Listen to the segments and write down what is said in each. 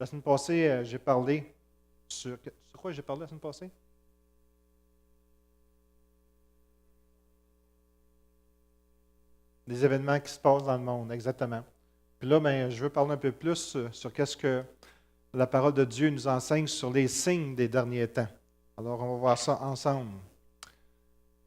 La semaine passée, j'ai parlé sur quoi j'ai parlé la semaine passée? Des événements qui se passent dans le monde, exactement. Puis là, je veux parler un peu plus sur qu'est-ce que la parole de Dieu nous enseigne sur les signes des derniers temps. Alors, on va voir ça ensemble.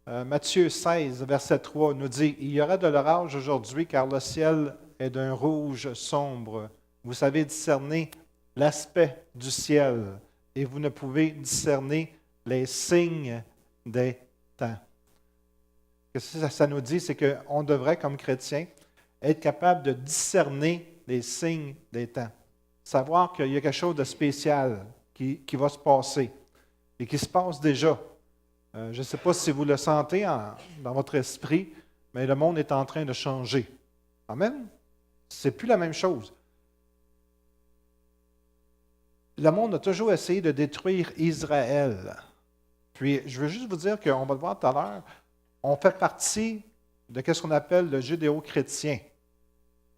Matthieu 16, verset 3 nous dit, « Il y aura de l'orage aujourd'hui, car le ciel est d'un rouge sombre. Vous savez discerner l'aspect du ciel, et vous ne pouvez discerner les signes des temps. » Qu'est-ce que ça nous dit? C'est qu'on devrait, comme chrétiens, être capable de discerner les signes des temps. Savoir qu'il y a quelque chose de spécial qui va se passer et qui se passe déjà. Je ne sais pas si vous le sentez dans votre esprit, mais le monde est en train de changer. Amen? C'est plus la même chose. Le monde a toujours essayé de détruire Israël. Puis, je veux juste vous dire qu'on va le voir tout à l'heure, on fait partie de ce qu'on appelle le judéo-chrétien.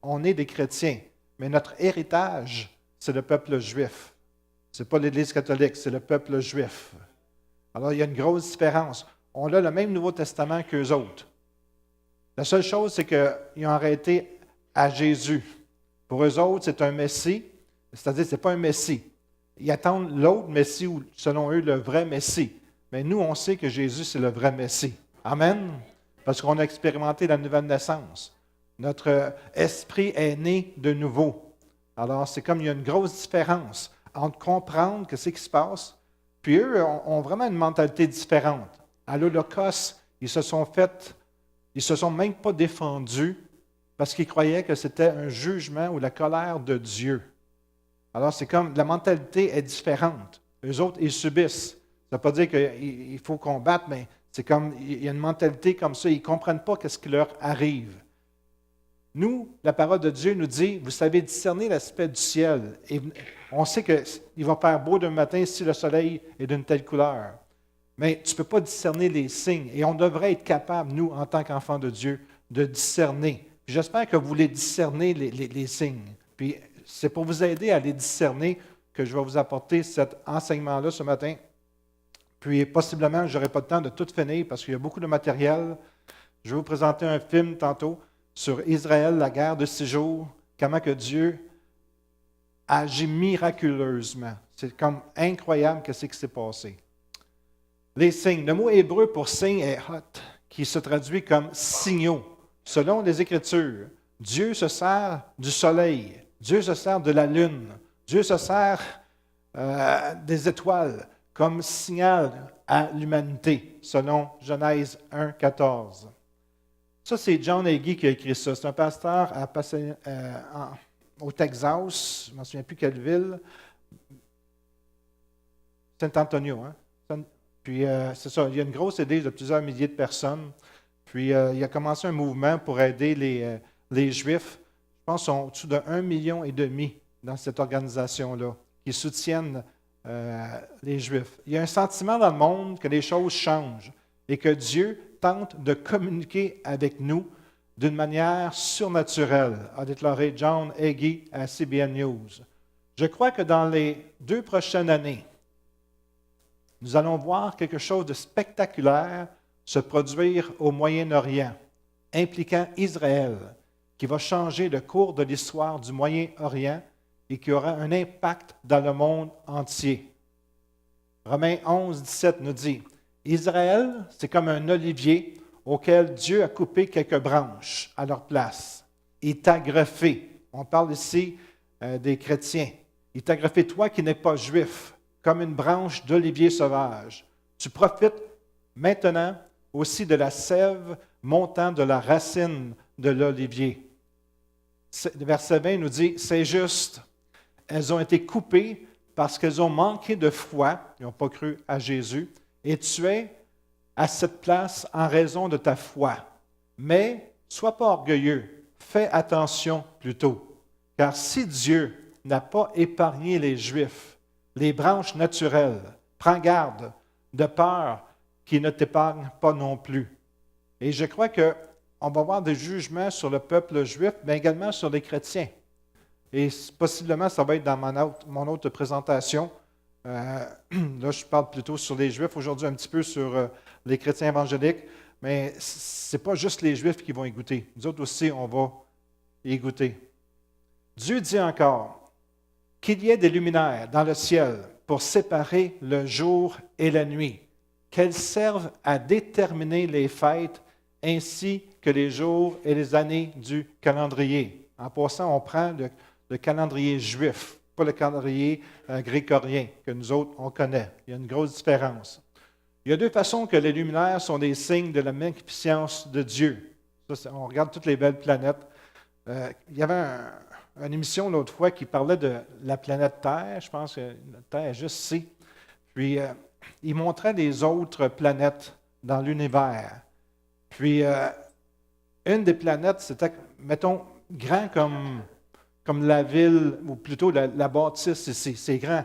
On est des chrétiens, mais notre héritage, c'est le peuple juif. Ce n'est pas l'Église catholique, c'est le peuple juif. Alors, il y a une grosse différence. On a le même Nouveau Testament qu'eux autres. La seule chose, c'est qu'ils ont arrêté à Jésus. Pour eux autres, c'est un Messie, c'est-à-dire que ce n'est pas un Messie. Ils attendent l'autre Messie ou, selon eux, le vrai Messie. Mais nous, on sait que Jésus, c'est le vrai Messie. Amen. Parce qu'on a expérimenté la nouvelle naissance. Notre esprit est né de nouveau. Alors, c'est comme il y a une grosse différence entre comprendre ce qui se passe, puis eux ont vraiment une mentalité différente. À l'Holocauste, ils se sont même pas défendus parce qu'ils croyaient que c'était un jugement ou la colère de Dieu. Alors, c'est comme la mentalité est différente. Eux autres, ils subissent. Ça ne veut pas dire qu'il faut combattre, mais c'est comme, il y a une mentalité comme ça, ils ne comprennent pas ce qui leur arrive. Nous, la parole de Dieu nous dit, vous savez discerner l'aspect du ciel. Et on sait qu'il va faire beau demain matin si le soleil est d'une telle couleur. Mais tu ne peux pas discerner les signes. Et on devrait être capable, nous, en tant qu'enfants de Dieu, de discerner. J'espère que vous voulez discerner les signes. Puis c'est pour vous aider à les discerner que je vais vous apporter cet enseignement-là ce matin. Puis possiblement, je n'aurai pas le temps de tout finir parce qu'il y a beaucoup de matériel. Je vais vous présenter un film tantôt sur Israël, la guerre de 6 jours, comment que Dieu agit miraculeusement. C'est comme incroyable ce qui s'est passé. Les signes. Le mot hébreu pour signe est hot, qui se traduit comme signaux. Selon les Écritures, Dieu se sert du soleil, Dieu se sert de la lune, Dieu se sert des étoiles comme signal à l'humanité, selon Genèse 1, 14. Ça, c'est John Hagee qui a écrit ça. C'est un pasteur au Texas, je ne me souviens plus quelle ville, San Antonio. Hein? Puis, c'est ça, il y a une grosse église de plusieurs milliers de personnes. Puis, il a commencé un mouvement pour aider les Juifs. Je pense qu'ils sont au-dessus de 1,5 million dans cette organisation-là, qui soutiennent les Juifs. Il y a un sentiment dans le monde que les choses changent et que Dieu tente de communiquer avec nous d'une manière surnaturelle, a déclaré John Hagee à CBN News. Je crois que dans les 2 prochaines années, nous allons voir quelque chose de spectaculaire se produire au Moyen-Orient, impliquant Israël, qui va changer le cours de l'histoire du Moyen-Orient et qui aura un impact dans le monde entier. Romains 11, 17 nous dit, Israël, c'est comme un olivier auquel Dieu a coupé quelques branches à leur place. Il t'a greffé. On parle ici des chrétiens. Il t'a greffé, toi qui n'es pas juif, comme une branche d'olivier sauvage. Tu profites maintenant aussi de la sève montant de la racine de l'olivier. Verset 20 nous dit, c'est juste, elles ont été coupées parce qu'elles ont manqué de foi, ils n'ont pas cru à Jésus, et tu es à cette place en raison de ta foi. Mais sois pas orgueilleux, fais attention plutôt, car si Dieu n'a pas épargné les Juifs, les branches naturelles, prends garde de peur qu'il ne t'épargne pas non plus. Et je crois qu'on va avoir des jugements sur le peuple juif, mais également sur les chrétiens. Et possiblement, ça va être dans mon autre présentation. Là, je parle plutôt sur les Juifs, aujourd'hui un petit peu sur les chrétiens évangéliques, mais ce n'est pas juste les Juifs qui vont y goûter. Nous autres aussi, on va y goûter. Dieu dit encore qu'il y ait des luminaires dans le ciel pour séparer le jour et la nuit, qu'elles servent à déterminer les fêtes ainsi que les jours et les années du calendrier. En passant, on prend le calendrier juif, pas le calendrier grégorien que nous autres, on connaît. Il y a une grosse différence. Il y a deux façons que les luminaires sont des signes de la magnificence de Dieu. Ça, on regarde toutes les belles planètes. Il y avait une émission l'autre fois qui parlait de la planète Terre. Je pense que la Terre est juste ici. Puis, il montrait les autres planètes dans l'univers. Puis, une des planètes, c'était, mettons, grand comme la ville, ou plutôt la bâtisse ici. C'est grand.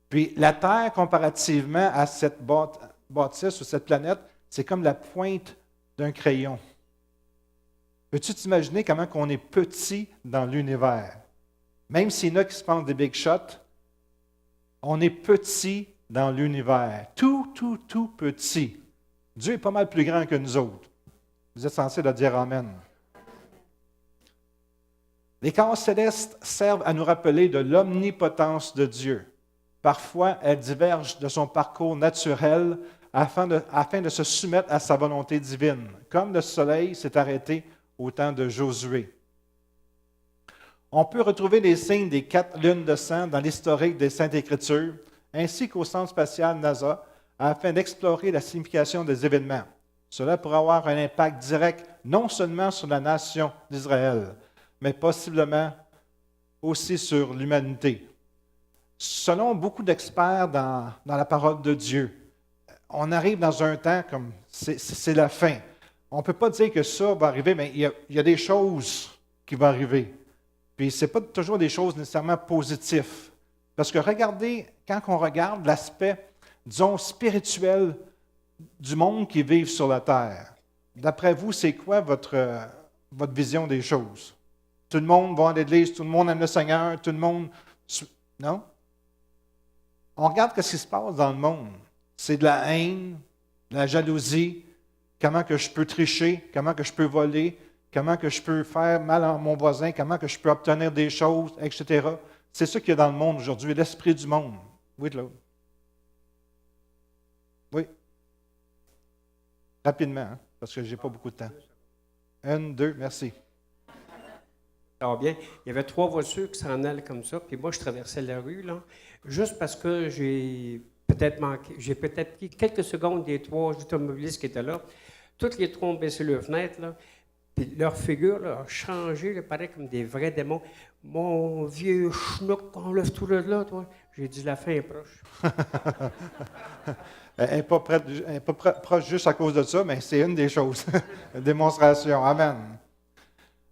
Puis, la Terre, comparativement à cette bâtisse ou cette planète, c'est comme la pointe d'un crayon. Peux-tu t'imaginer comment on est petit dans l'univers? Même s'il y en a qui se pensent des big shots, on est petit dans l'univers. Tout petit. Dieu est pas mal plus grand que nous autres. Vous êtes censés le dire Amen. Les corps célestes servent à nous rappeler de l'omnipotence de Dieu. Parfois, elles divergent de son parcours naturel afin de se soumettre à sa volonté divine, comme le soleil s'est arrêté au temps de Josué. On peut retrouver les signes des 4 lunes de sang dans l'historique des Saintes Écritures, ainsi qu'au centre spatial NASA, afin d'explorer la signification des événements. Cela pourrait avoir un impact direct non seulement sur la nation d'Israël, mais possiblement aussi sur l'humanité. Selon beaucoup d'experts dans la parole de Dieu, on arrive dans un temps comme c'est la fin. On ne peut pas dire que ça va arriver, mais il y a des choses qui vont arriver. Puis ce n'est pas toujours des choses nécessairement positives. Parce que regardez, quand on regarde l'aspect, disons, spirituel du monde qui vit sur la terre, d'après vous, c'est quoi votre vision des choses? Tout le monde va à l'église, tout le monde aime le Seigneur, tout le monde... Non? On regarde ce qui se passe dans le monde. C'est de la haine, de la jalousie, comment que je peux tricher, comment que je peux voler, comment que je peux faire mal à mon voisin, comment que je peux obtenir des choses, etc. C'est ça qu'il y a dans le monde aujourd'hui, l'esprit du monde. Oui, Claude? Oui. Rapidement, hein, parce que je n'ai pas beaucoup de temps. 1, 2, merci. Ça va bien. Il y avait 3 voitures qui s'en allaient comme ça, puis moi, je traversais la rue, là, juste parce que j'ai peut-être pris quelques secondes des 3 automobilistes qui étaient là. Toutes les 3 ont baissé leurs fenêtres, là, puis leur figure là, a changé, là, paraît comme des vrais démons. Mon vieux schnook, enlève tout là, toi. J'ai dit, la fin est proche. Elle n'est pas proche juste à cause de ça, mais c'est une des choses. Une démonstration. Amen.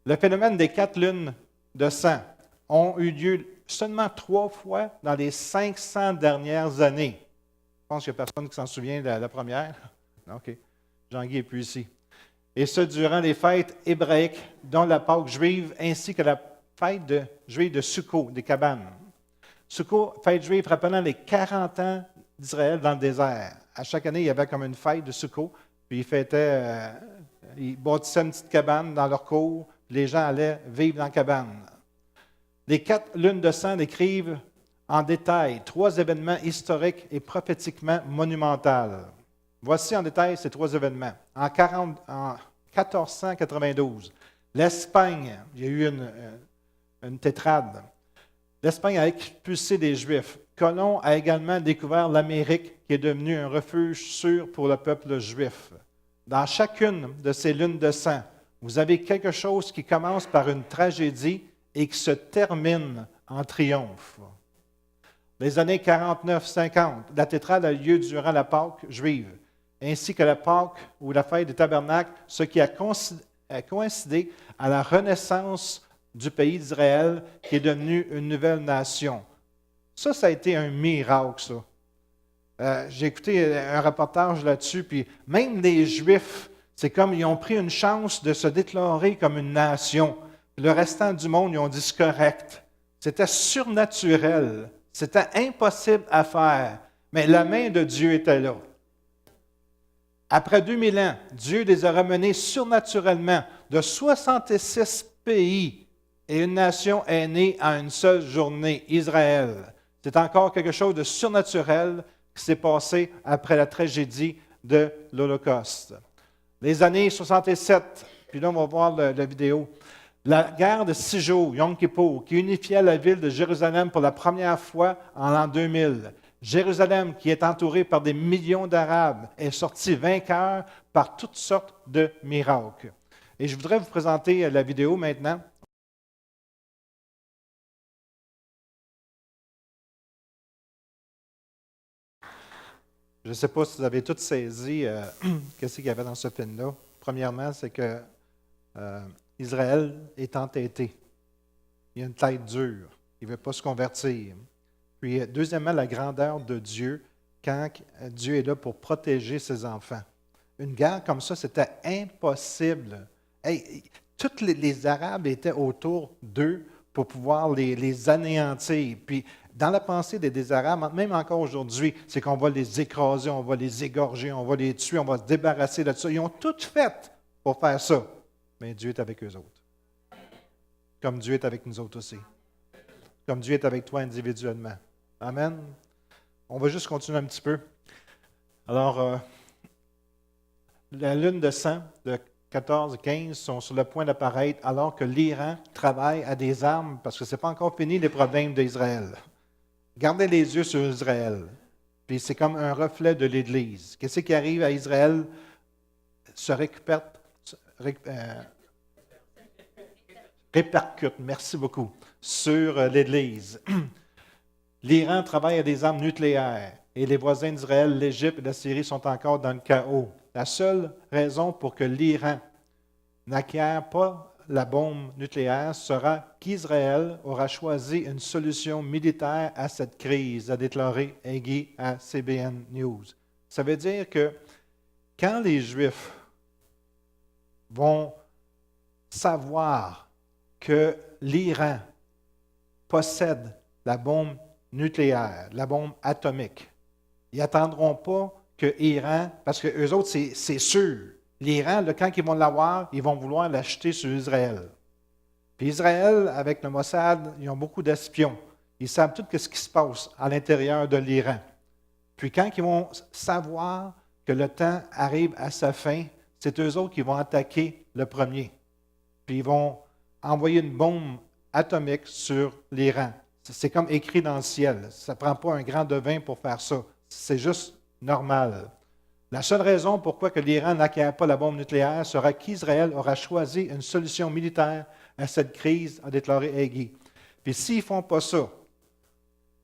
Le phénomène des 4 lunes de sang ont eu lieu seulement 3 fois dans les 500 dernières années. Je pense qu'il n'y a personne qui s'en souvient de la première. OK. Jean-Guy n'est plus ici. Et ce, durant les fêtes hébraïques, dont la Pâque juive, ainsi que la fête juive de Sukkot, des cabanes. Sukkot, fête juive rappelant les 40 ans d'Israël dans le désert. À chaque année, il y avait comme une fête de Sukkot, puis ils bâtissaient une petite cabane dans leur cour, les gens allaient vivre dans la cabane. Les 4 lunes de sang décrivent en détail 3 événements historiques et prophétiquement monumentaux. Voici en détail ces 3 événements. En 1492, l'Espagne, il y a eu une tétrade. L'Espagne a expulsé des Juifs. Colomb a également découvert l'Amérique, qui est devenue un refuge sûr pour le peuple juif. Dans chacune de ces lunes de sang, vous avez quelque chose qui commence par une tragédie et qui se termine en triomphe. Les années 49-50, la tétrade a lieu durant la Pâque juive, ainsi que la Pâque ou la fête des tabernacles, ce qui a coïncidé à la renaissance du pays d'Israël qui est devenu une nouvelle nation. Ça a été un miracle, ça. J'ai écouté un reportage là-dessus, puis même les Juifs, c'est comme ils ont pris une chance de se déclarer comme une nation. Le restant du monde, ils ont dit c'est correct. C'était surnaturel. C'était impossible à faire. Mais la main de Dieu était là. Après 2000 ans, Dieu les a ramenés surnaturellement de 66 pays et une nation est née en une seule journée, Israël. C'est encore quelque chose de surnaturel qui s'est passé après la tragédie de l'Holocauste. Les années 67, puis là on va voir la vidéo, la guerre de 6 jours, Yom Kippour, qui unifiait la ville de Jérusalem pour la première fois en l'an 2000. Jérusalem, qui est entourée par des millions d'Arabes, est sortie vainqueur par toutes sortes de miracles. Et je voudrais vous présenter la vidéo maintenant. Je ne sais pas si vous avez tous saisi qu'est-ce qu'il y avait dans ce film-là. Premièrement, c'est que Israël est entêté. Il a une tête dure. Il ne veut pas se convertir. Puis, deuxièmement, la grandeur de Dieu quand Dieu est là pour protéger ses enfants. Une guerre comme ça, c'était impossible. Hey, tous les Arabes étaient autour d'eux pour pouvoir les anéantir. Puis, dans la pensée des Arabes, même encore aujourd'hui, c'est qu'on va les écraser, on va les égorger, on va les tuer, on va se débarrasser de ça. Ils ont tout fait pour faire ça. Mais Dieu est avec eux autres. Comme Dieu est avec nous autres aussi. Comme Dieu est avec toi individuellement. Amen. On va juste continuer un petit peu. Alors, la lune de sang de 14 et 15 sont sur le point d'apparaître alors que l'Iran travaille à des armes parce que ce n'est pas encore fini les problèmes d'Israël. Gardez les yeux sur Israël. Puis c'est comme un reflet de l'Église. Qu'est-ce qui arrive à Israël se répercute, merci beaucoup, sur l'Église. L'Iran travaille à des armes nucléaires et les voisins d'Israël, l'Égypte et la Syrie sont encore dans le chaos. La seule raison pour que l'Iran n'acquiert pas la bombe nucléaire sera qu'Israël aura choisi une solution militaire à cette crise, a déclaré Hagee à CBN News. Ça veut dire que quand les Juifs vont savoir que l'Iran possède la bombe nucléaire, la bombe atomique, ils n'attendront pas que l'Iran, parce que eux autres, c'est sûr, l'Iran, quand ils vont l'avoir, ils vont vouloir l'acheter sur Israël. Puis Israël, avec le Mossad, ils ont beaucoup d'espions. Ils savent tout ce qui se passe à l'intérieur de l'Iran. Puis quand ils vont savoir que le temps arrive à sa fin, c'est eux autres qui vont attaquer le premier. Puis ils vont envoyer une bombe atomique sur l'Iran. C'est comme écrit dans le ciel. Ça ne prend pas un grand devin pour faire ça. C'est juste normal. La seule raison pourquoi que l'Iran n'acquiert pas la bombe nucléaire sera qu'Israël aura choisi une solution militaire à cette crise, a déclaré Hagee. Puis s'ils ne font pas ça,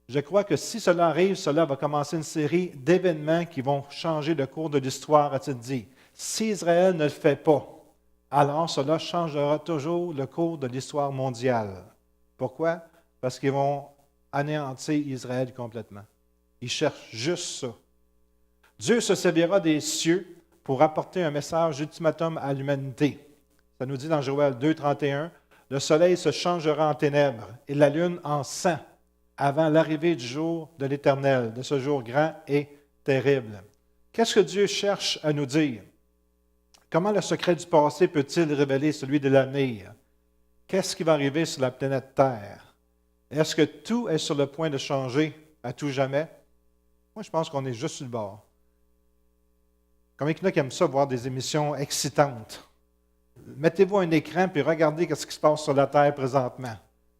je crois que si cela arrive, cela va commencer une série d'événements qui vont changer le cours de l'histoire, a-t-il dit. Si Israël ne le fait pas, alors cela changera toujours le cours de l'histoire mondiale. Pourquoi? Parce qu'ils vont anéantir Israël complètement. Ils cherchent juste ça. Dieu se servira des cieux pour apporter un message d'ultimatum à l'humanité. Ça nous dit dans Joël 2, 31, « Le soleil se changera en ténèbres et la lune en sang avant l'arrivée du jour de l'Éternel, de ce jour grand et terrible. » Qu'est-ce que Dieu cherche à nous dire? Comment le secret du passé peut-il révéler celui de l'avenir? Qu'est-ce qui va arriver sur la planète Terre? Est-ce que tout est sur le point de changer à tout jamais? Moi, je pense qu'on est juste sur le bord. Combien il y en a qui aiment ça, voir des émissions excitantes? Mettez-vous un écran et regardez ce qui se passe sur la Terre présentement.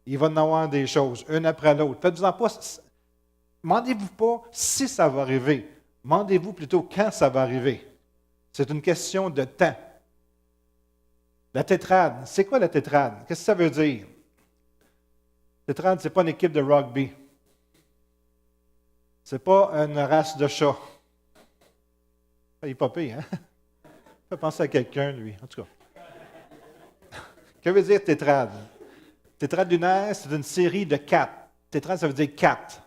Il va y en avoir des choses, une après l'autre. Faites-vous-en pas. Demandez-vous pas si ça va arriver. Demandez-vous plutôt quand ça va arriver. C'est une question de temps. La tétrade. C'est quoi la tétrade? Qu'est-ce que ça veut dire? La tétrade, ce n'est pas une équipe de rugby. Ce n'est pas une race de chats. Il n'est pas pire, hein? Ça fait penser à quelqu'un, lui. En tout cas. Que veut dire tétrade? Tétrade lunaire, c'est une série de 4. Tétrade, ça veut dire 4.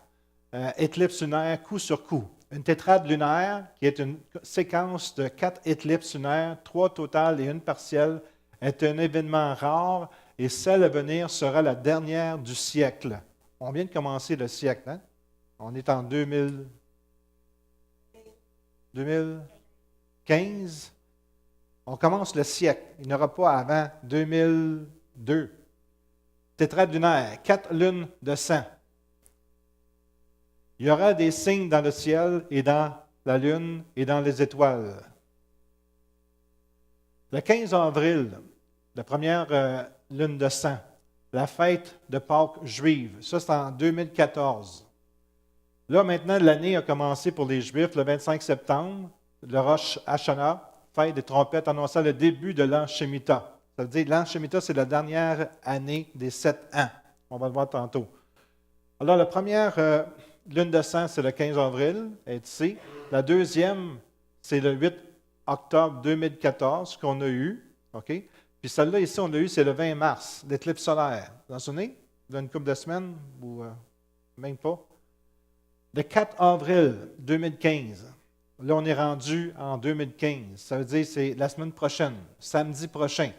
Éclipse lunaire, coup sur coup. Une tétrade lunaire, qui est une séquence de 4 éclipses lunaires, 3 totales et une partielle, est un événement rare et celle à venir sera la dernière du siècle. On vient de commencer le siècle, hein? On est en 2015. On commence le siècle. Il n'y aura pas avant 2002. Tétrade lunaire, 4 lunes de sang. Il y aura des signes dans le ciel et dans la lune et dans les étoiles. Le 15 avril, la première lune de sang, la fête de Pâques juive. Ça, c'est en 2014. Là, maintenant, l'année a commencé pour les Juifs le 25 septembre, le Rosh Hashanah, fête des trompettes annonçant le début de l'an Shemitah. Ça veut dire l'an Shemitah, c'est la dernière année des 7 ans. On va le voir tantôt. Alors, la première lune de sang, c'est le 15 avril, elle est ici. La deuxième, c'est le 8 octobre 2014 qu'on a eu. OK? Puis celle-là, ici, on l'a eu, c'est le 20 mars, l'éclipse solaire. Vous vous en souvenez? Dans une couple de semaines, ou même pas. Le 4 avril 2015, là, on est rendu en 2015. Ça veut dire que c'est la semaine prochaine, samedi prochain.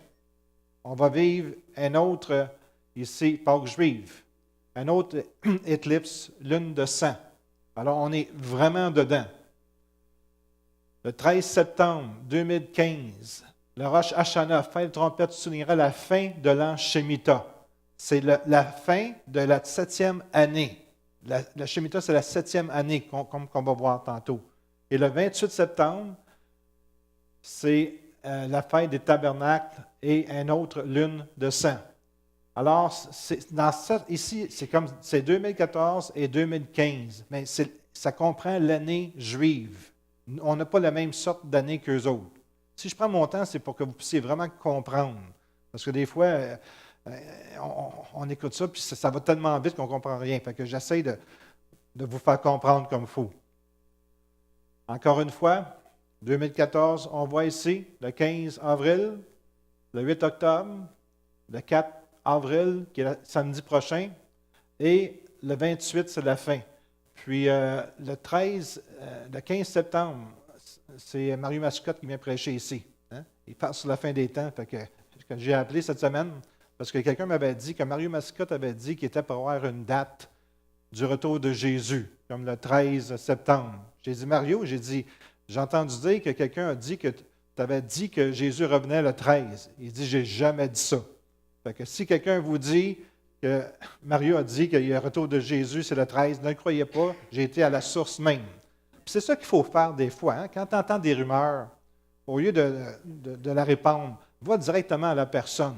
On va vivre un autre, ici, Pâques juive, un autre éclipse, lune de sang. Alors, on est vraiment dedans. Le 13 septembre 2015, le Rosh Hashanah, fête de trompette, soulignera la fin de l'an Shemitah. C'est la fin de la 7e année. La Shemitah, c'est la 7e année, comme on va voir tantôt. Et le 28 septembre, c'est la fête des tabernacles et une autre lune de sang. Alors, ici, c'est 2014 et 2015, mais ça comprend l'année juive. On n'a pas la même sorte d'année qu'eux autres. Si je prends mon temps, c'est pour que vous puissiez vraiment comprendre. Parce que des fois, on écoute ça, puis ça va tellement vite qu'on ne comprend rien. Fait que j'essaie de vous faire comprendre comme il faut. Encore une fois, 2014, on voit ici le 15 avril, le 8 octobre, le 4 avril, qui est le samedi prochain, et le 28, c'est la fin. Puis le 15 septembre, c'est Mario Mascotte qui vient prêcher ici. Hein? Il parle sur la fin des temps. Fait que j'ai appelé cette semaine parce que quelqu'un m'avait dit que Mario Mascotte avait dit qu'il était pour avoir une date du retour de Jésus, comme le 13 septembre. J'ai dit, Mario, j'ai entendu dire que quelqu'un a dit que tu avais dit que Jésus revenait le 13. Il dit, j'ai jamais dit ça. Fait que si quelqu'un vous dit que Mario a dit que le retour de Jésus, c'est le 13, ne le croyez pas, j'ai été à la source même. Puis c'est ça qu'il faut faire des fois. Hein? Quand tu entends des rumeurs, au lieu de la répandre, va directement à la personne.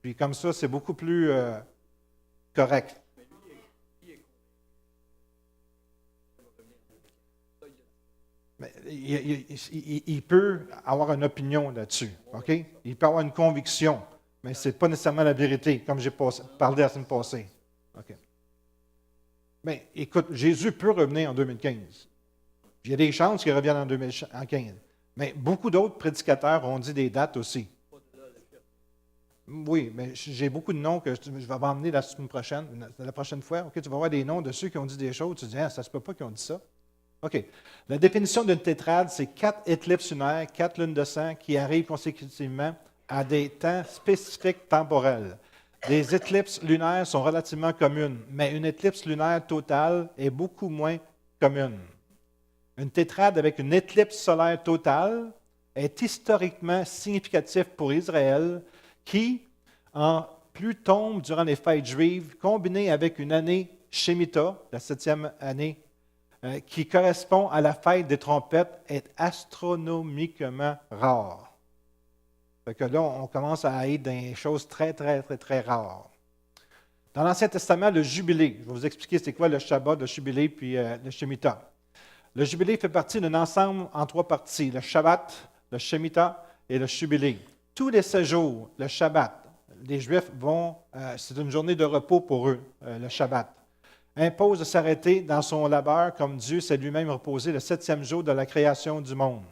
Puis comme ça, c'est beaucoup plus correct. Mais il peut avoir une opinion là-dessus. OK? Il peut avoir une conviction, mais ce n'est pas nécessairement la vérité, comme j'ai parlé la semaine passée. OK. Mais écoute, Jésus peut revenir en 2015. Il y a des chances qu'il revienne en 2015. Mais beaucoup d'autres prédicateurs ont dit des dates aussi. Oui, mais j'ai beaucoup de noms que je vais emmener la prochaine fois. OK, tu vas voir des noms de ceux qui ont dit des choses. Tu dis, ça ne se peut pas qu'ils ont dit ça. OK. La définition d'une tétrade, c'est 4 éclipses lunaires, 4 lunes de sang qui arrivent consécutivement à des temps spécifiques temporels. Les éclipses lunaires sont relativement communes, mais une éclipse lunaire totale est beaucoup moins commune. Une tétrade avec une éclipse solaire totale est historiquement significatif pour Israël qui, en plus tombe durant les fêtes juives, combiné avec une année Shemitah, la 7e année, qui correspond à la fête des trompettes, est astronomiquement rare. Fait que là, on commence à être dans des choses très, très, très, très rares. Dans l'Ancien Testament, le jubilé, je vais vous expliquer c'est quoi le Shabbat, le jubilé, puis le Shemitah. Le jubilé fait partie d'un ensemble en 3 parties, le Shabbat, le Shemitah et le jubilé. Tous les 7 jours, le Shabbat, les Juifs c'est une journée de repos pour eux, le Shabbat, impose de s'arrêter dans son labeur comme Dieu s'est lui-même reposé le 7e jour de la création du monde.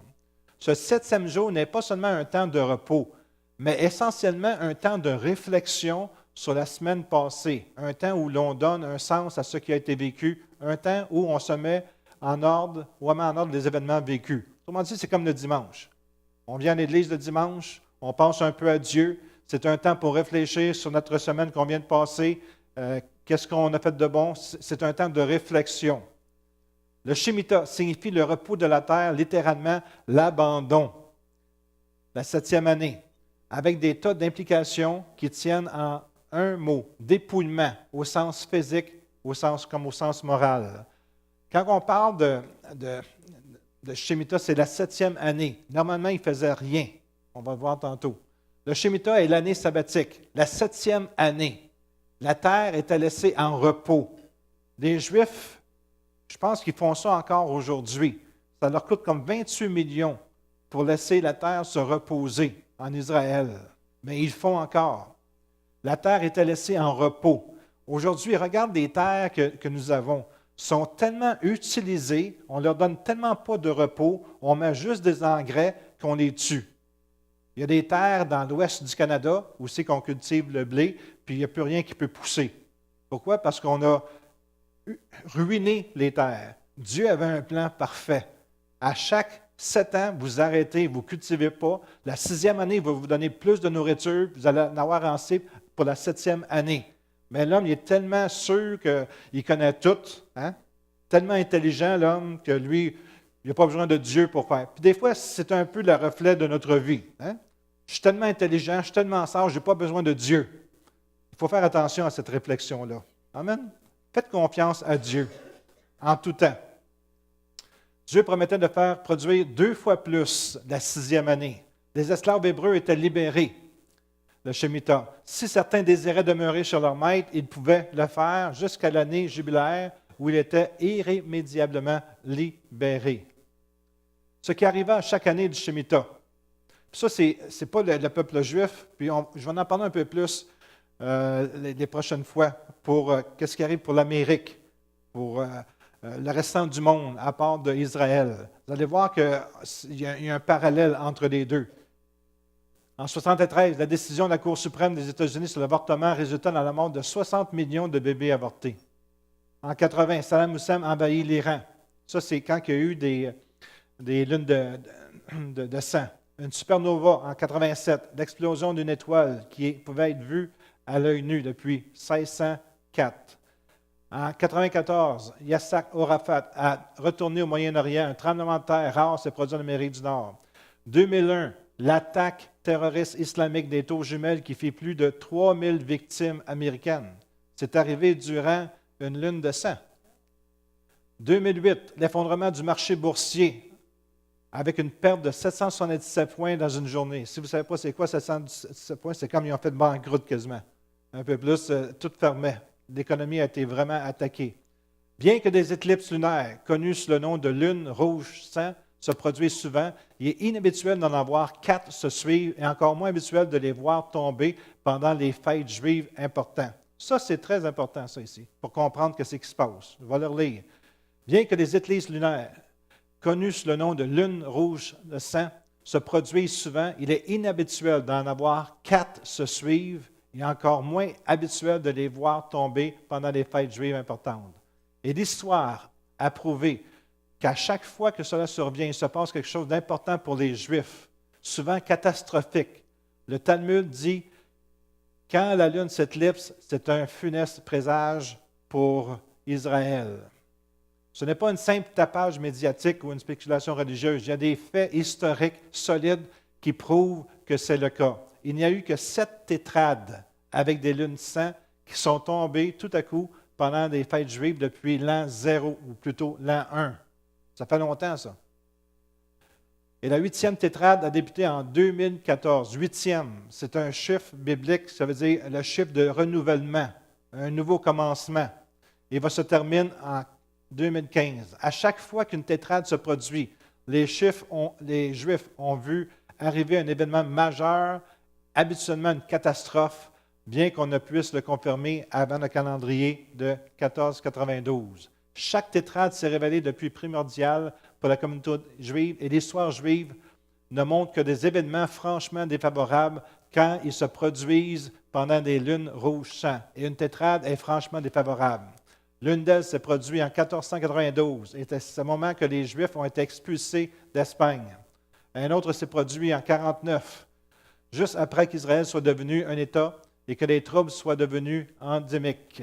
Ce 7e jour n'est pas seulement un temps de repos, mais essentiellement un temps de réflexion sur la semaine passée, un temps où l'on donne un sens à ce qui a été vécu, un temps où on se met en ordre, vraiment en ordre des événements vécus. Autrement dit, c'est comme le dimanche. On vient à l'église le dimanche, on pense un peu à Dieu, C'est un temps pour réfléchir sur notre semaine qu'on vient de passer. Qu'est-ce qu'on a fait de bon? C'est un temps de réflexion. Le Shemitah signifie le repos de la terre, littéralement l'abandon. La 7e année, avec des tas d'implications qui tiennent en un mot, dépouillement, au sens physique, comme au sens moral. Quand on parle de Shemitah, c'est la 7e année. Normalement, il ne faisait rien. On va le voir tantôt. Le Shemitah est l'année sabbatique, la 7e année. La terre était laissée en repos. Les Juifs, je pense qu'ils font ça encore aujourd'hui. Ça leur coûte comme 28 millions pour laisser la terre se reposer en Israël. Mais ils le font encore. La terre était laissée en repos. Aujourd'hui, regarde les terres que nous avons. Sont tellement utilisées, on ne leur donne tellement pas de repos, on met juste des engrais qu'on les tue. Il y a des terres dans l'ouest du Canada où c'est qu'on cultive le blé, puis il n'y a plus rien qui peut pousser. Pourquoi? Parce qu'on a ruiné les terres. Dieu avait un plan parfait. À chaque 7 ans, vous arrêtez, vous ne cultivez pas. La 6e année, il va vous donner plus de nourriture, vous allez en avoir assez pour la 7e année. Mais l'homme, il est tellement sûr qu'il connaît tout, hein? Tellement intelligent, l'homme, que lui, il n'a pas besoin de Dieu pour faire. Puis des fois, c'est un peu le reflet de notre vie. Hein? Je suis tellement intelligent, je suis tellement sage, je n'ai pas besoin de Dieu. Il faut faire attention à cette réflexion-là. Amen. Faites confiance à Dieu en tout temps. Dieu promettait de faire produire 2 fois plus la 6e année. Les esclaves hébreux étaient libérés, le Shemitah. Si certains désiraient demeurer chez leur maître, ils pouvaient le faire jusqu'à l'année jubilaire où il était irrémédiablement libéré. Ce qui arriva à chaque année du Shemitah. Ça, ce n'est pas le peuple juif, puis je vais en parler un peu plus les prochaines fois pour qu'est-ce qui arrive pour l'Amérique, pour le restant du monde, à part d'Israël. Vous allez voir qu'il y a un parallèle entre les deux. En 1973, la décision de la Cour suprême des États-Unis sur l'avortement résulta dans la mort de 60 millions de bébés avortés. En 1980, Saddam Hussein envahit l'Iran. Ça, c'est quand il y a eu des lunes de sang. Une supernova en 1987, l'explosion d'une étoile qui pouvait être vue à l'œil nu depuis 1604. En 1994, Yasser Arafat a retourné au Moyen-Orient. Un tremblement de terre rare s'est produit en Amérique du Nord. 2001, l'attaque terroriste islamique des Tours jumelles qui fait plus de 3000 victimes américaines. C'est arrivé durant une lune de sang. 2008, l'effondrement du marché boursier avec une perte de 777 points dans une journée. Si vous ne savez pas c'est quoi 777 points, c'est comme ils ont fait de banqueroute quasiment. Un peu plus, tout fermait. L'économie a été vraiment attaquée. Bien que des éclipses lunaires, connues sous le nom de lune rouge sang, se produisent souvent, il est inhabituel d'en avoir 4 se suivre et encore moins habituel de les voir tomber pendant les fêtes juives importantes. Ça, c'est très important, ça ici, pour comprendre ce qui se passe. Je vais le relire. Bien que les éclipses lunaires, connues sous le nom de lune rouge de sang, se produisent souvent, il est inhabituel d'en avoir 4 se suivre et encore moins habituel de les voir tomber pendant les fêtes juives importantes. Et l'histoire a prouvé qu'à chaque fois que cela survient, il se passe quelque chose d'important pour les Juifs, souvent catastrophique. Le Talmud dit, quand la lune s'éclipse, c'est un funeste présage pour Israël. Ce n'est pas une simple tapage médiatique ou une spéculation religieuse. Il y a des faits historiques solides qui prouvent que c'est le cas. Il n'y a eu que 7 tétrades avec des lunes sang qui sont tombées tout à coup pendant des fêtes juives depuis l'an 0, ou plutôt l'an 1. Ça fait longtemps, ça. Et la 8e tétrade a débuté en 2014. 8e, c'est un chiffre biblique, ça veut dire le chiffre de renouvellement, un nouveau commencement. Il va se terminer en 2015. À chaque fois qu'une tétrade se produit, les Juifs ont vu arriver un événement majeur, habituellement une catastrophe, bien qu'on ne puisse le confirmer avant le calendrier de 1492. Chaque tétrade s'est révélée depuis primordial pour la communauté juive et l'histoire juive ne montre que des événements franchement défavorables quand ils se produisent pendant des lunes rouges sang. Et une tétrade est franchement défavorable. L'une d'elles s'est produite en 1492 et c'est à ce moment que les Juifs ont été expulsés d'Espagne. Un autre s'est produit en 1949. juste après qu'Israël soit devenu un État et que les troubles soient devenus endémiques.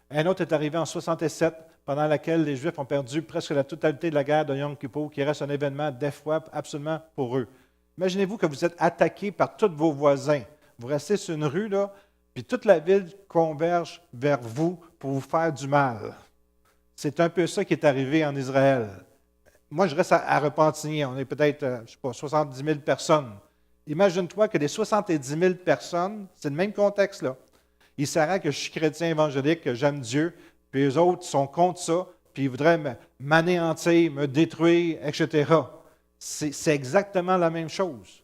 Un autre est arrivé en 67, pendant laquelle les Juifs ont perdu presque la totalité de la guerre de Yom Kippour, qui reste un événement d'effroi absolument pour eux. Imaginez-vous que vous êtes attaqué par tous vos voisins. Vous restez sur une rue, là, puis toute la ville converge vers vous pour vous faire du mal. C'est un peu ça qui est arrivé en Israël. Moi, je reste à Repentigny. On est peut-être, je ne sais pas, 70 000 personnes. Imagine-toi que les 70 000 personnes, c'est le même contexte, là. Ils sauraient que je suis chrétien évangélique, que j'aime Dieu, puis les autres sont contre ça, puis ils voudraient m'anéantir, me détruire, etc. C'est exactement la même chose.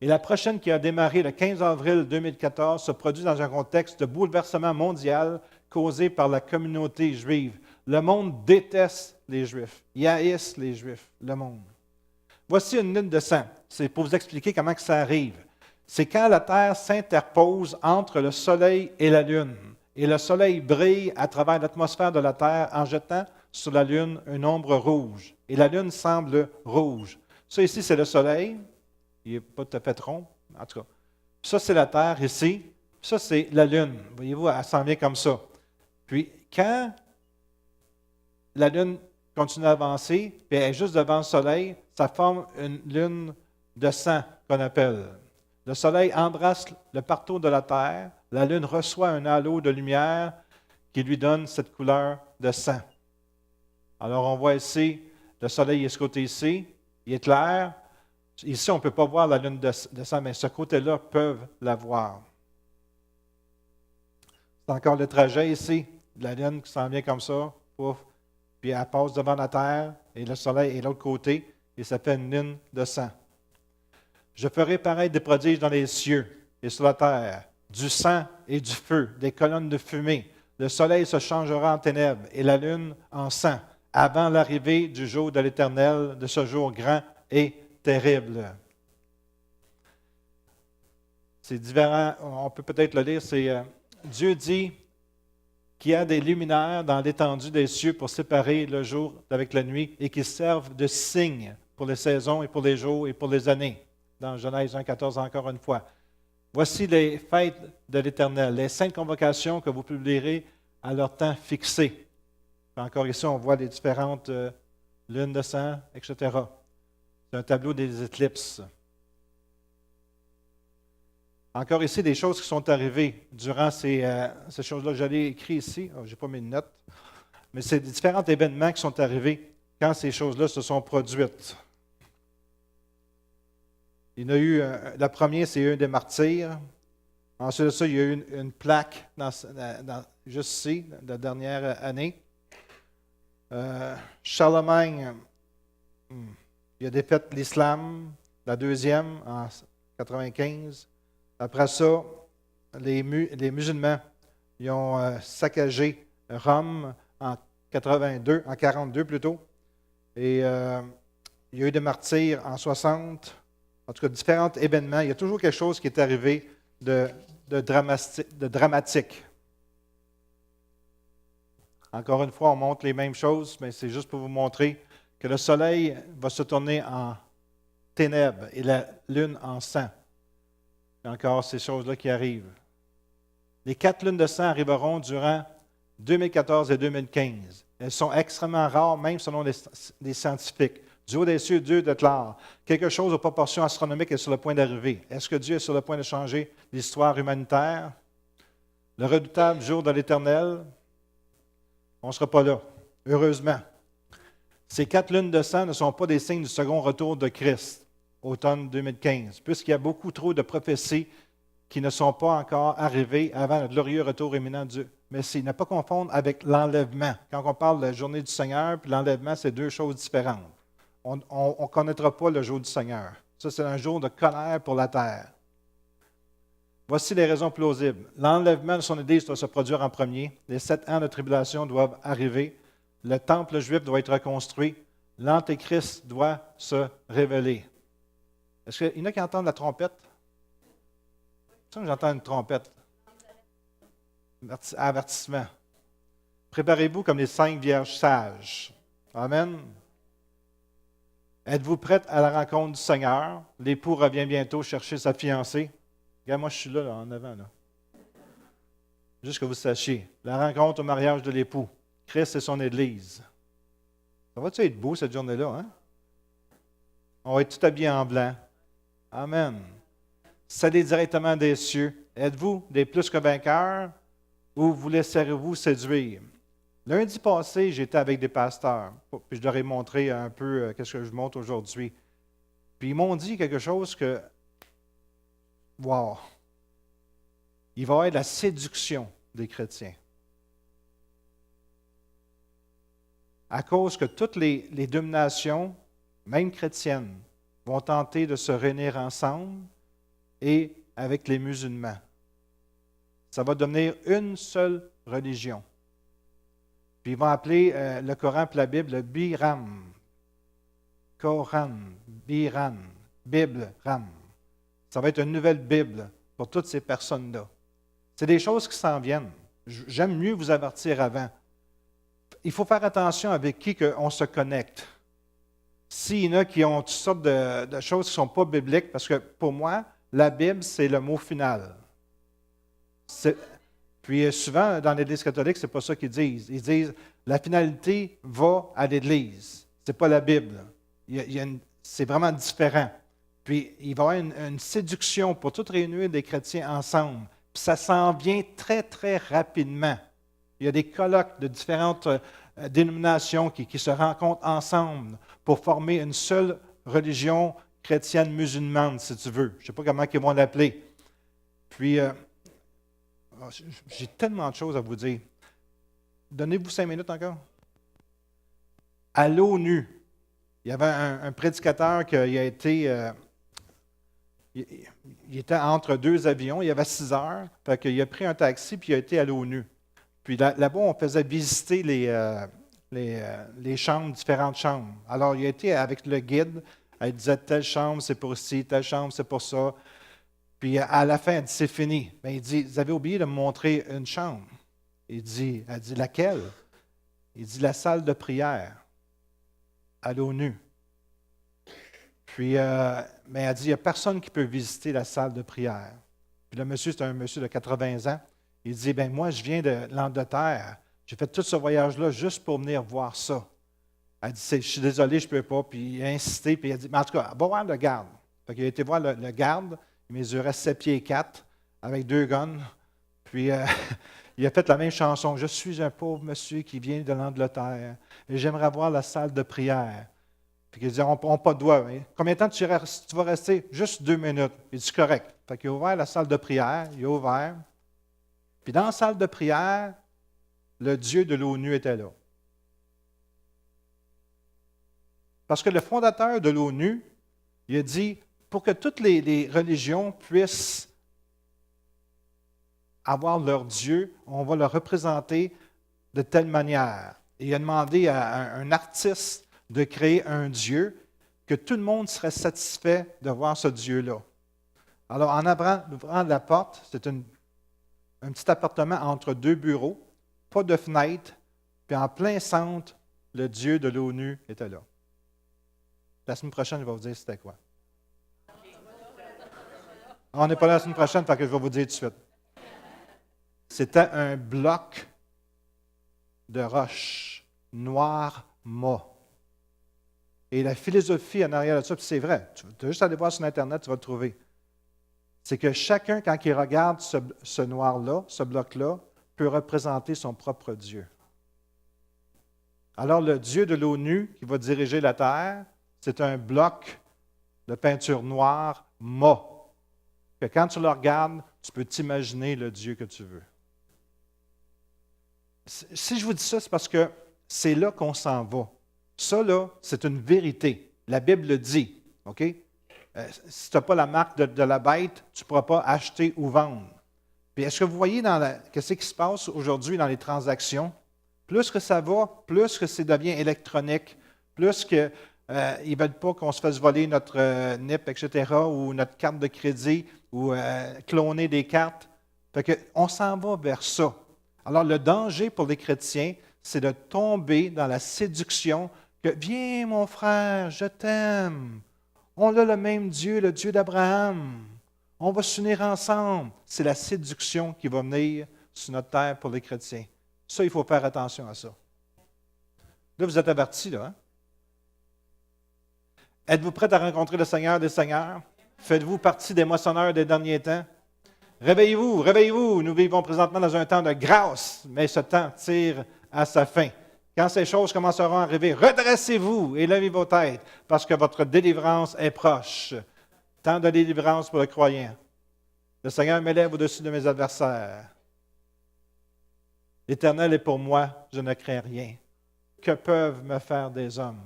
Et la prochaine qui a démarré le 15 avril 2014 se produit dans un contexte de bouleversement mondial causé par la communauté juive. Le monde déteste les Juifs. Ils haïssent les Juifs, le monde. Voici une ligne de sang. C'est pour vous expliquer comment que ça arrive. C'est quand la Terre s'interpose entre le Soleil et la Lune. Et le Soleil brille à travers l'atmosphère de la Terre en jetant sur la Lune une ombre rouge. Et la Lune semble rouge. Ça ici, c'est le Soleil. Il n'est pas tout à fait rond, en tout cas. Ça, c'est la Terre ici. Ça, c'est la Lune. Voyez-vous, elle s'en vient comme ça. Puis, quand la Lune continue à avancer, puis elle est juste devant le Soleil, ça forme une lune de sang qu'on appelle. Le Soleil embrasse le partout de la Terre. La Lune reçoit un halo de lumière qui lui donne cette couleur de sang. Alors, on voit ici, le Soleil est ce côté-ci, il est clair. Ici, on ne peut pas voir la Lune de sang, mais ce côté-là peuvent la voir. C'est encore le trajet ici, la Lune qui s'en vient comme ça, pouf, puis elle passe devant la Terre, et le Soleil est de l'autre côté, et ça fait une lune de sang. Je ferai paraître des prodiges dans les cieux et sur la terre, du sang et du feu, des colonnes de fumée. Le soleil se changera en ténèbres et la lune en sang, avant l'arrivée du jour de l'Éternel, de ce jour grand et terrible. C'est différent, on peut peut-être le lire, c'est Dieu dit qu'il y a des luminaires dans l'étendue des cieux pour séparer le jour avec la nuit et qui servent de signe pour les saisons et pour les jours et pour les années. Dans Genèse 1,14 encore une fois. Voici les fêtes de l'Éternel, les saintes convocations que vous publierez à leur temps fixé. Puis encore ici, on voit les différentes lunes de sang, etc. C'est un tableau des éclipses. Encore ici, des choses qui sont arrivées durant ces choses-là. J'allais écrire ici, je n'ai pas mes notes, mais c'est des différents événements qui sont arrivés quand ces choses-là se sont produites. Il y en a eu, la première, c'est un des martyrs. Ensuite de ça, il y a eu une plaque juste ici, la dernière année. Charlemagne, il a défait l'islam, la deuxième en 95. Après ça, les musulmans, ils ont saccagé Rome en 42 plutôt. Et il y a eu des martyrs en 60. En tout cas, différents événements. Il y a toujours quelque chose qui est arrivé de dramatique. Encore une fois, on montre les mêmes choses, mais c'est juste pour vous montrer que le soleil va se tourner en ténèbres et la lune en sang. Il y a encore ces choses-là qui arrivent. Les 4 lunes de sang arriveront durant 2014 et 2015. Elles sont extrêmement rares, même selon les scientifiques. Du haut des cieux, Dieu déclare quelque chose aux proportions astronomiques est sur le point d'arriver. Est-ce que Dieu est sur le point de changer l'histoire humanitaire? Le redoutable jour de l'Éternel? On ne sera pas là, heureusement. Ces 4 lunes de sang ne sont pas des signes du second retour de Christ, automne 2015, puisqu'il y a beaucoup trop de prophéties qui ne sont pas encore arrivées avant le glorieux retour imminent de Dieu. Mais il n'a pas à confondre avec l'enlèvement. Quand on parle de la journée du Seigneur, puis l'enlèvement, c'est deux choses différentes. On ne connaîtra pas le jour du Seigneur. Ça, c'est un jour de colère pour la terre. Voici les raisons plausibles. L'enlèvement de son Église doit se produire en premier. Les 7 ans de tribulation doivent arriver. Le temple juif doit être reconstruit. L'Antéchrist doit se révéler. Est-ce qu'il y en a qui entendent la trompette? J'entends une trompette. Avertissement. Préparez-vous comme les 5 vierges sages. Amen. Êtes-vous prête à la rencontre du Seigneur? L'époux revient bientôt chercher sa fiancée. Regarde, moi, je suis là, en avant. Là. Juste que vous sachiez. La rencontre au mariage de l'époux. Christ et son Église. Ça va-tu être beau cette journée-là? Hein? On va être tout habillés en blanc. Amen. Cédez directement des cieux. Êtes-vous des plus que vainqueurs ou vous laisserez-vous séduire? Lundi passé, j'étais avec des pasteurs. Puis je leur ai montré un peu qu'est-ce que je montre aujourd'hui. Puis ils m'ont dit quelque chose que, wow, il va y avoir de la séduction des chrétiens. À cause que toutes les dominations, même chrétiennes, vont tenter de se réunir ensemble et avec les musulmans. Ça va devenir une seule religion. Puis ils vont appeler le Coran et la Bible le Biram. Coran, Biran, Bible, Ram. Ça va être une nouvelle Bible pour toutes ces personnes-là. C'est des choses qui s'en viennent. J'aime mieux vous avertir avant. Il faut faire attention avec qui on se connecte. S'il y en a qui ont toutes sortes de choses qui ne sont pas bibliques, parce que pour moi, la Bible, c'est le mot final. Puis souvent, dans l'Église catholique, ce n'est pas ça qu'ils disent. Ils disent, la finalité va à l'Église. Ce n'est pas la Bible. C'est vraiment différent. Puis il va y avoir une séduction pour tout réunir des chrétiens ensemble. Puis ça s'en vient très, très rapidement. Il y a des colloques de différentes dénominations qui se rencontrent ensemble pour former une seule religion chrétienne musulmane, si tu veux. Je ne sais pas comment ils vont l'appeler. Puis, j'ai tellement de choses à vous dire. Donnez-vous 5 minutes encore. À l'ONU, il y avait un prédicateur qui a été... il était entre 2 avions, il y avait 6 heures. Fait qu'il a pris un taxi puis il a été à l'ONU. Puis là-bas, on faisait visiter les chambres, différentes chambres. Alors, il a été avec le guide. Elle disait, telle chambre, c'est pour ci, telle chambre, c'est pour ça. Puis à la fin, elle dit, c'est fini. Bien, il dit, vous avez oublié de me montrer une chambre. Elle dit, laquelle? Il dit, la salle de prière à l'ONU. Puis, mais elle dit, il n'y a personne qui peut visiter la salle de prière. Puis le monsieur, c'est un monsieur de 80 ans. Il dit, bien, moi, je viens de l'Angleterre. J'ai fait tout ce voyage-là juste pour venir voir ça. Elle dit, je suis désolé, je ne peux pas. Puis il a insisté, puis il a dit, mais en tout cas, va voir le garde. Fait qu'il a été voir le garde. Il mesurait 7 pieds 4 avec 2 guns. Puis il a fait la même chanson. Je suis un pauvre monsieur qui vient de l'Angleterre et j'aimerais voir la salle de prière. Puis il dit, on n'a pas de doigt. Hein? Combien de temps tu vas rester? Juste 2 minutes. Il dit, correct. Fait qu'il a ouvert la salle de prière. Il a ouvert. Puis dans la salle de prière, le Dieu de l'ONU était là. Parce que le fondateur de l'ONU, il a dit, pour que toutes les religions puissent avoir leur Dieu, on va le représenter de telle manière. Et il a demandé à un artiste de créer un Dieu que tout le monde serait satisfait de voir ce Dieu-là. Alors, en ouvrant la porte, c'est un petit appartement entre 2 bureaux, pas de fenêtre, puis en plein centre, le Dieu de l'ONU était là. La semaine prochaine, je vais vous dire c'était quoi. On n'est pas là la semaine prochaine, fait que je vais vous dire tout de suite. C'était un bloc de roche noir mat. Et la philosophie en arrière de ça, puis c'est vrai, tu vas juste aller voir sur Internet, tu vas le trouver. C'est que chacun, quand il regarde ce noir-là, ce bloc-là, peut représenter son propre Dieu. Alors, le Dieu de l'ONU qui va diriger la Terre, c'est un bloc de peinture noire mat. Que quand tu le regardes, tu peux t'imaginer le Dieu que tu veux. Si je vous dis ça, c'est parce que c'est là qu'on s'en va. Ça, là, c'est une vérité. La Bible le dit. OK? Si tu n'as pas la marque de la bête, tu ne pourras pas acheter ou vendre. Puis est-ce que vous voyez qu'est-ce qui se passe aujourd'hui dans les transactions? Plus que ça va, plus que ça devient électronique, plus qu'ils ne veulent pas qu'on se fasse voler notre NIP, etc., ou notre carte de crédit, ou cloner des cartes. Fait qu'on s'en va vers ça. Alors, le danger pour les chrétiens, c'est de tomber dans la séduction que « Viens, mon frère, je t'aime. On a le même Dieu, le Dieu d'Abraham. On va s'unir ensemble. » C'est la séduction qui va venir sur notre terre pour les chrétiens. Ça, il faut faire attention à ça. Là, vous êtes avertis, là. Hein? Êtes-vous prêts à rencontrer le Seigneur des Seigneurs? Faites-vous partie des moissonneurs des derniers temps? Réveillez-vous, réveillez-vous. Nous vivons présentement dans un temps de grâce, mais ce temps tire à sa fin. Quand ces choses commenceront à arriver, redressez-vous et levez vos têtes, parce que votre délivrance est proche. Temps de délivrance pour le croyant. Le Seigneur m'élève au-dessus de mes adversaires. L'Éternel est pour moi, je ne crains rien. Que peuvent me faire des hommes?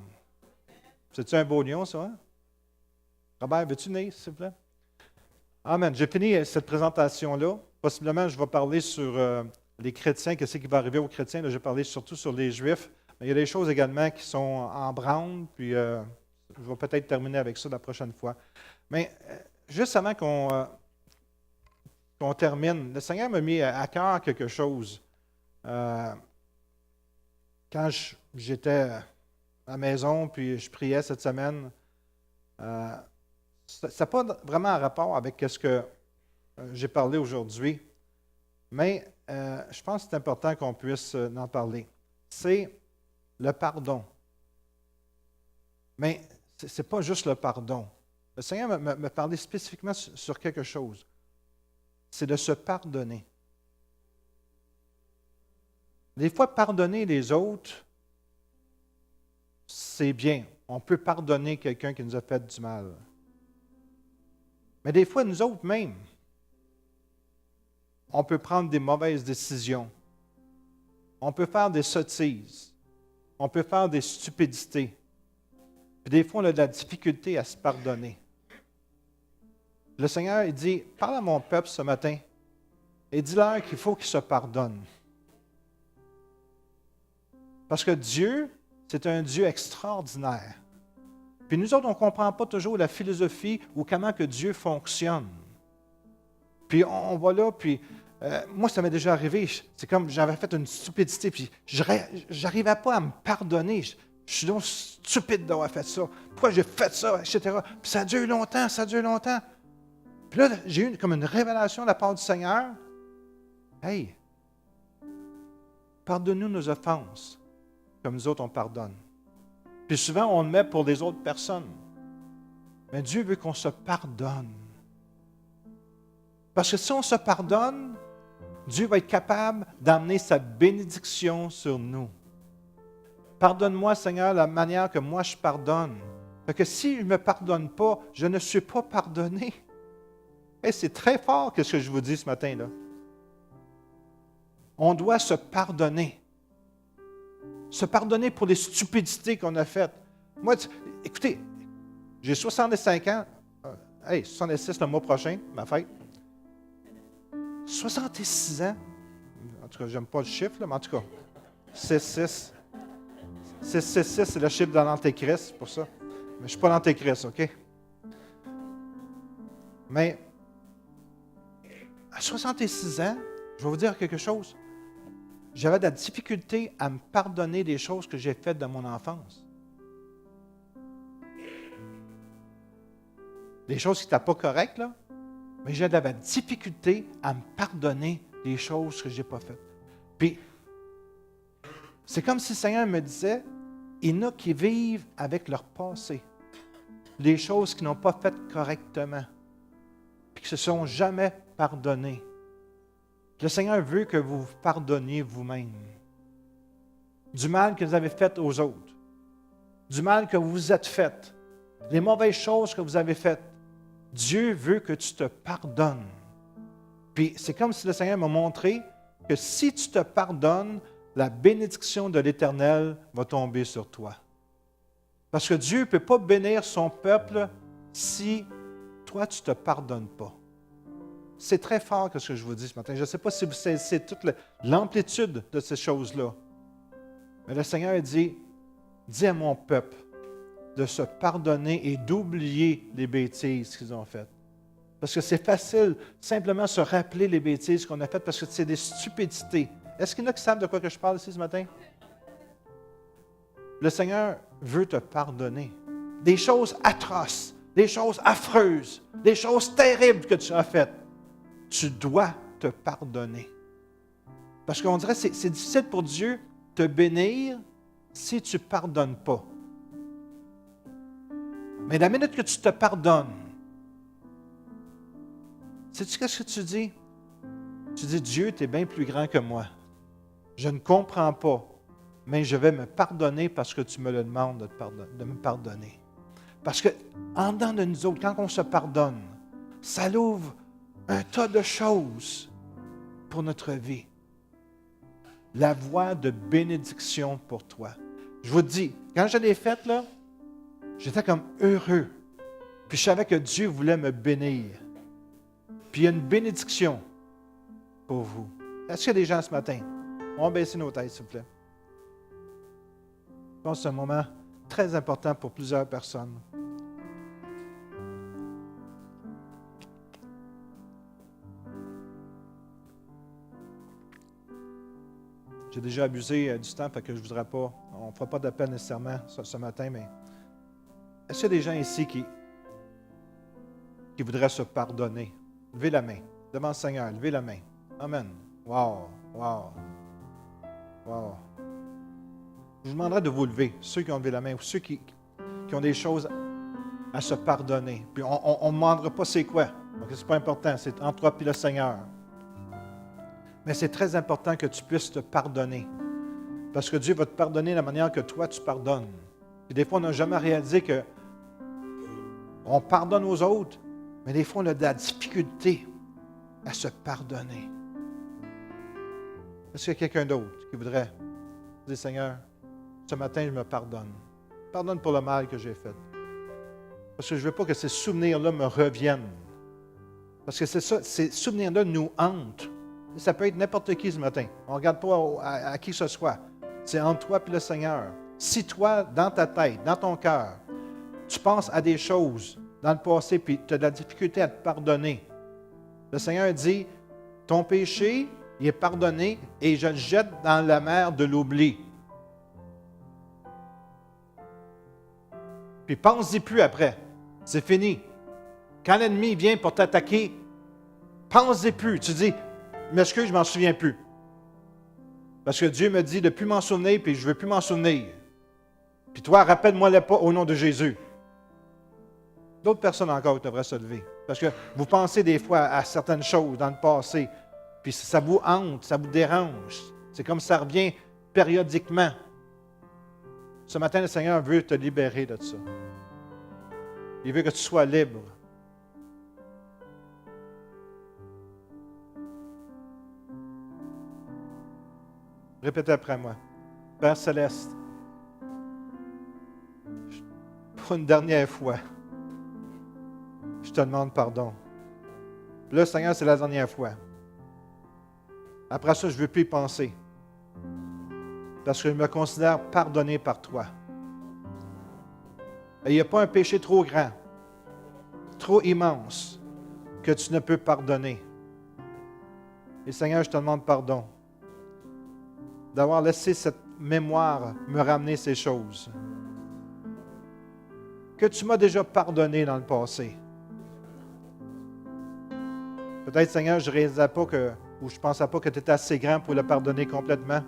C'est-tu un beau lion, ça? Hein? Robert, veux-tu venir, s'il vous plaît? Amen. J'ai fini cette présentation-là. Possiblement, je vais parler sur les chrétiens, qu'est-ce qui va arriver aux chrétiens. Là, j'ai parlé surtout sur les Juifs. Mais il y a des choses également qui sont en branle, puis je vais peut-être terminer avec ça la prochaine fois. Mais juste avant qu'on termine, le Seigneur m'a mis à cœur quelque chose. Quand j'étais à la maison, puis je priais cette semaine, ça n'a pas vraiment un rapport avec ce que j'ai parlé aujourd'hui, mais je pense que c'est important qu'on puisse en parler. C'est le pardon. Mais ce n'est pas juste le pardon. Le Seigneur m'a parlé spécifiquement sur quelque chose. C'est de se pardonner. Des fois, pardonner les autres, c'est bien. On peut pardonner quelqu'un qui nous a fait du mal. Mais des fois, nous autres même, on peut prendre des mauvaises décisions. On peut faire des sottises. On peut faire des stupidités. Puis des fois, on a de la difficulté à se pardonner. Le Seigneur, il dit, parle à mon peuple ce matin et dis-leur qu'il faut qu'ils se pardonnent. Parce que Dieu, c'est un Dieu extraordinaire. Puis nous autres, on ne comprend pas toujours la philosophie ou comment que Dieu fonctionne. Puis on va là, puis moi, ça m'est déjà arrivé. C'est comme j'avais fait une stupidité, puis je n'arrivais pas à me pardonner. Je suis donc stupide d'avoir fait ça. Pourquoi j'ai fait ça, etc. Puis ça dure longtemps, ça dure longtemps. Puis là, j'ai eu comme une révélation de la part du Seigneur. Hey, pardonne-nous nos offenses, comme nous autres, on pardonne. Puis souvent, on le met pour les autres personnes. Mais Dieu veut qu'on se pardonne. Parce que si on se pardonne, Dieu va être capable d'amener sa bénédiction sur nous. Pardonne-moi, Seigneur, la manière que moi je pardonne. Parce que si je ne me pardonne pas, je ne suis pas pardonné. Et c'est très fort ce que je vous dis ce matin-là. On doit se pardonner. Se pardonner pour les stupidités qu'on a faites. Moi, écoutez, j'ai 65 ans. 66 le mois prochain, ma fête. 66 ans. En tout cas, j'aime pas le chiffre, là, mais en tout cas, 666. 666, c'est le chiffre de l'Antéchrist, c'est pour ça. Mais je ne suis pas l'Antéchrist, OK? Mais à 66 ans, je vais vous dire quelque chose. J'avais de la difficulté à me pardonner des choses que j'ai faites dans mon enfance. Des choses qui n'étaient pas correctes, là. Mais j'avais de la difficulté à me pardonner des choses que je n'ai pas faites. Puis, c'est comme si le Seigneur me disait, il y en a qui vivent avec leur passé. Des choses qu'ils n'ont pas faites correctement. Puis qui ne se sont jamais pardonnées. Le Seigneur veut que vous vous pardonniez vous-même. Du mal que vous avez fait aux autres. Du mal que vous vous êtes fait. Les mauvaises choses que vous avez faites. Dieu veut que tu te pardonnes. Puis c'est comme si le Seigneur m'a montré que si tu te pardonnes, la bénédiction de l'Éternel va tomber sur toi. Parce que Dieu ne peut pas bénir son peuple si toi, tu ne te pardonnes pas. C'est très fort ce que je vous dis ce matin. Je ne sais pas si vous saisissez toute l'amplitude de ces choses-là. Mais le Seigneur dit, dis à mon peuple de se pardonner et d'oublier les bêtises qu'ils ont faites. Parce que c'est facile simplement se rappeler les bêtises qu'on a faites parce que c'est des stupidités. Est-ce qu'il y en a qui savent de quoi que je parle ici ce matin? Le Seigneur veut te pardonner. Des choses atroces, des choses affreuses, des choses terribles que tu as faites. Tu dois te pardonner. Parce qu'on dirait que c'est difficile pour Dieu de te bénir si tu ne pardonnes pas. Mais la minute que tu te pardonnes, sais-tu qu'est-ce que tu dis? Tu dis, Dieu, tu es bien plus grand que moi. Je ne comprends pas, mais je vais me pardonner parce que tu me le demandes de me pardonner. Parce que, en dedans de nous autres, quand on se pardonne, ça l'ouvre un tas de choses pour notre vie. La voie de bénédiction pour toi. Je vous dis, quand je l'ai faite, là, j'étais comme heureux. Puis je savais que Dieu voulait me bénir. Puis il y a une bénédiction pour vous. Est-ce qu'il y a des gens ce matin? On va baisser nos têtes, s'il vous plaît. Je pense que c'est un moment très important pour plusieurs personnes. J'ai déjà abusé du temps, fait que je ne voudrais pas, on ne fera pas d'appel nécessairement ce matin, mais est-ce qu'il y a des gens ici qui voudraient se pardonner? Levez la main. Devant le Seigneur, levez la main. Amen. Wow, wow, wow. Je vous demanderai de vous lever, ceux qui ont levé la main, ou ceux qui ont des choses à se pardonner. Puis on ne demandera pas c'est quoi. Donc, ce n'est pas important, c'est entre toi et le Seigneur. Mais c'est très important que tu puisses te pardonner. Parce que Dieu va te pardonner de la manière que toi, tu pardonnes. Puis des fois, on n'a jamais réalisé que on pardonne aux autres, mais des fois, on a de la difficulté à se pardonner. Est-ce qu'il y a quelqu'un d'autre qui voudrait dire, Seigneur, ce matin, je me pardonne. Pardonne pour le mal que j'ai fait. Parce que je ne veux pas que ces souvenirs-là me reviennent. Parce que c'est ça, ces souvenirs-là nous hantent. Ça peut être n'importe qui ce matin. On ne regarde pas à qui que ce soit. C'est entre toi et le Seigneur. Si toi, dans ta tête, dans ton cœur, tu penses à des choses dans le passé puis tu as de la difficulté à te pardonner, le Seigneur dit, ton péché, il est pardonné et je le jette dans la mer de l'oubli. Puis pense-y plus après. C'est fini. Quand l'ennemi vient pour t'attaquer, pense-y plus. Tu dis, m'excuse, je ne m'en souviens plus. Parce que Dieu me dit de ne plus m'en souvenir, puis je ne veux plus m'en souvenir. Puis toi, rappelle-moi-le pas au nom de Jésus. D'autres personnes encore devraient se lever. Parce que vous pensez des fois à certaines choses dans le passé, puis ça vous hante, ça vous dérange. C'est comme ça revient périodiquement. Ce matin, le Seigneur veut te libérer de ça. Il veut que tu sois libre. Répétez après moi. Père Céleste, pour une dernière fois, je te demande pardon. Là, Seigneur, c'est la dernière fois. Après ça, je ne veux plus y penser. Parce que je me considère pardonné par toi. Et il n'y a pas un péché trop grand, trop immense, que tu ne peux pardonner. Et Seigneur, je te demande pardon d'avoir laissé cette mémoire me ramener ces choses que tu m'as déjà pardonné dans le passé. Peut-être, Seigneur, je ne réalisais pas ou je ne pensais pas que tu étais assez grand pour le pardonner complètement.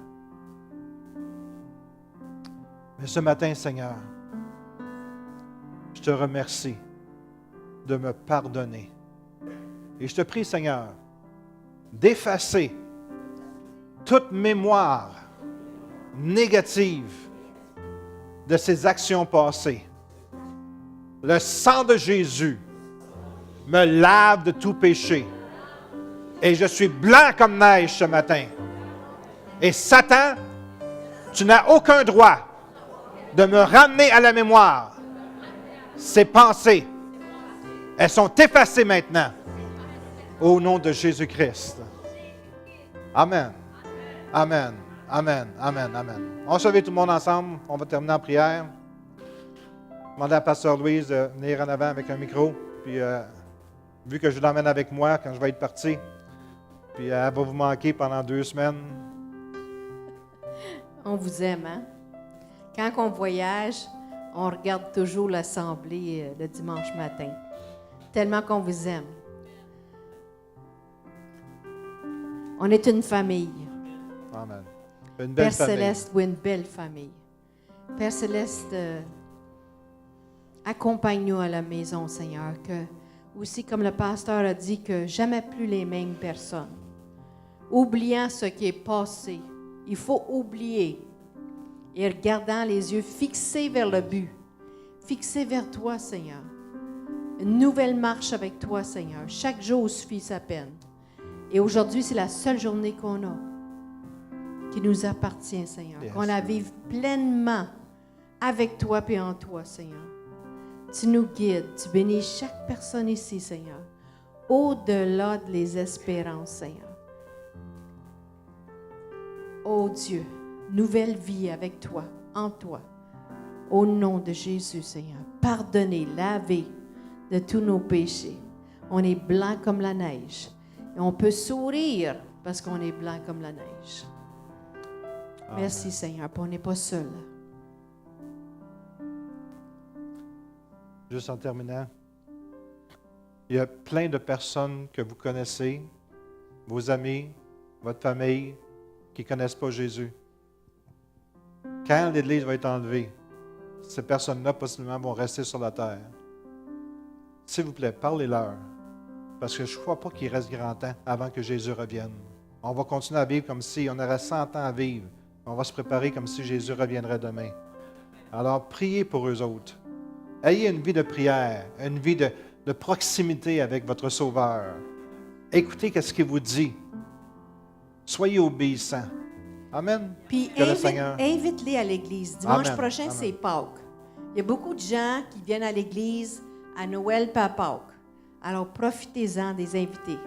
Mais ce matin, Seigneur, je te remercie de me pardonner. Et je te prie, Seigneur, d'effacer toute mémoire négative de ces actions passées. Le sang de Jésus me lave de tout péché. Et je suis blanc comme neige ce matin. Et Satan, tu n'as aucun droit de me ramener à la mémoire ces pensées. Elles sont effacées maintenant. Au nom de Jésus-Christ. Amen. Amen. Amen. Amen. Amen. On va se lever tout le monde ensemble. On va terminer en prière. Demander à Pasteur Louise de venir en avant avec un micro. Puis, vu que je l'emmène avec moi quand je vais être parti, puis elle va vous manquer pendant 2 semaines. On vous aime, hein? Quand on voyage, on regarde toujours l'assemblée le dimanche matin. Tellement qu'on vous aime. On est une famille. Amen. Une belle Père famille. Céleste, oui, une belle famille. Père Céleste, accompagne-nous à la maison, Seigneur. Que, aussi, comme le pasteur a dit, que jamais plus les mêmes personnes. Oubliant ce qui est passé. Il faut oublier. Et regardant les yeux fixés vers le but. Fixés vers toi, Seigneur. Une nouvelle marche avec toi, Seigneur. Chaque jour suffit sa peine. Et aujourd'hui, c'est la seule journée qu'on a qui nous appartient, Seigneur. Yes. Qu'on la vive pleinement avec toi et en toi, Seigneur. Tu nous guides, tu bénis chaque personne ici, Seigneur. Au-delà des espérances, Seigneur. Oh Dieu, nouvelle vie avec toi, en toi. Au nom de Jésus, Seigneur. Pardonnez, lavez de tous nos péchés. On est blanc comme la neige. Et on peut sourire parce qu'on est blanc comme la neige. Amen. Merci, Seigneur, pour on n'est pas seul. Juste en terminant, il y a plein de personnes que vous connaissez, vos amis, votre famille, qui ne connaissent pas Jésus. Quand l'Église va être enlevée, ces personnes-là, possiblement, vont rester sur la terre. S'il vous plaît, parlez-leur. Parce que je ne crois pas qu'il reste grand temps avant que Jésus revienne. On va continuer à vivre comme si on aurait 100 ans à vivre. On va se préparer comme si Jésus reviendrait demain. Alors, priez pour eux autres. Ayez une vie de prière, une vie de proximité avec votre Sauveur. Écoutez ce qu'il vous dit. Soyez obéissants. Amen. Puis Que le Seigneur... invite-les à l'Église. Dimanche Amen. prochain, Amen. c'est Pâques. Il y a beaucoup de gens qui viennent à l'Église à Noël et à Pâques. Alors, profitez-en des invités.